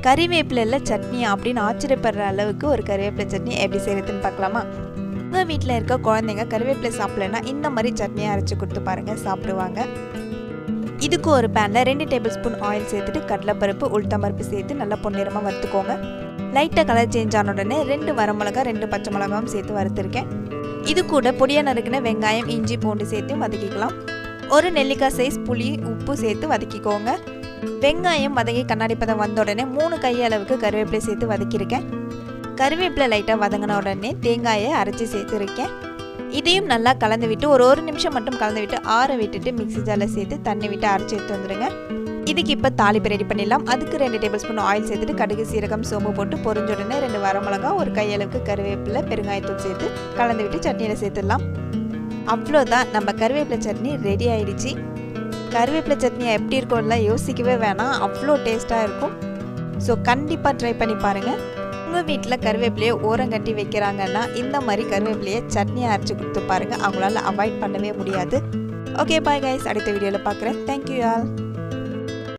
கறிவேப்பிலையில் சட்னி அப்படின்னு ஆச்சரியப்படுற அளவுக்கு ஒரு கறிவேப்பிலை சட்னி எப்படி செய்கிறதுன்னு பார்க்கலாமா? உங்கள் வீட்டில் இருக்க குழந்தைங்க கறிவேப்பிலை சாப்பிடலன்னா இந்த மாதிரி சட்னியை அரைச்சி கொடுத்து பாருங்கள், சாப்பிடுவாங்க. இதுக்கு ஒரு பேனில் 2 டேபிள் ஸ்பூன் ஆயில் சேர்த்துட்டு கடலைப்பருப்பு உளுத்தம்பருப்பு சேர்த்து நல்லா பொன்னிறமாக வறுத்துக்கோங்க. லைட்டாக கலர் சேஞ்ச் ஆன உடனே 2 வரமிளகா 2 பச்சை மிளகாவும் சேர்த்து வறுத்துருக்கேன். இது கூட பொடியாக நறுக்கின வெங்காயம் இஞ்சி பூண்டு சேர்த்து வதக்கிக்கலாம். ஒரு நெல்லிக்காய் சைஸ் புளி உப்பு சேர்த்து வதக்கிக்கோங்க. வெங்காயம் வதங்கி கண்ணாடி பதம் வந்த உடனே 3 கையளவுக்கு கருவேப்பிலை சேர்த்து வதக்கியிருக்கேன். கருவேப்பிலை லைட்டாக வதங்கின உடனே தேங்காயை அரைச்சி சேர்த்துருக்கேன். இதையும் நல்லா கலந்து விட்டு ஒரு நிமிஷம் மட்டும் கலந்து விட்டு ஆற விட்டுட்டு மிக்ஸி ஜாரில் சேர்த்து தண்ணி விட்டு அரைச்சி எடுத்து வந்துடுங்க. இதுக்கு இப்போ தாளிப்பு ரெடி பண்ணிடலாம். அதுக்கு 2 டேபிள் ஸ்பூன் ஆயில் சேர்த்துட்டு கடுகு சீரகம் சோம்பு போட்டு பொரிஞ்ச உடனே 2 வரமிளகா ஒரு கையளவுக்கு கருவேப்பிலை பெருங்காயத்தூள் சேர்த்து கலந்து விட்டு சட்னியில் சேர்த்துடலாம். அவ்வளோதான், நம்ம கருவேப்பிலை சட்னி ரெடி ஆயிடுச்சு. கருவேப்பிலை சட்னியை எப்படி இருக்கும்லாம் யோசிக்கவே வேணாம், அவ்வளோ டேஸ்ட்டாக இருக்கும். ஸோ கண்டிப்பாக ட்ரை பண்ணி பாருங்கள். உங்கள் வீட்டில் கருவேப்பிலையை ஓரங்கட்டி வைக்கிறாங்கன்னா இந்த மாதிரி கருவேப்பிலையை சட்னியை அரைச்சி கொடுத்து பாருங்கள், அவங்களால அவாய்ட் பண்ணவே முடியாது. ஓகே பாய் கைஸ், அடுத்த வீடியோவில் பார்க்குறேன். Thank you all.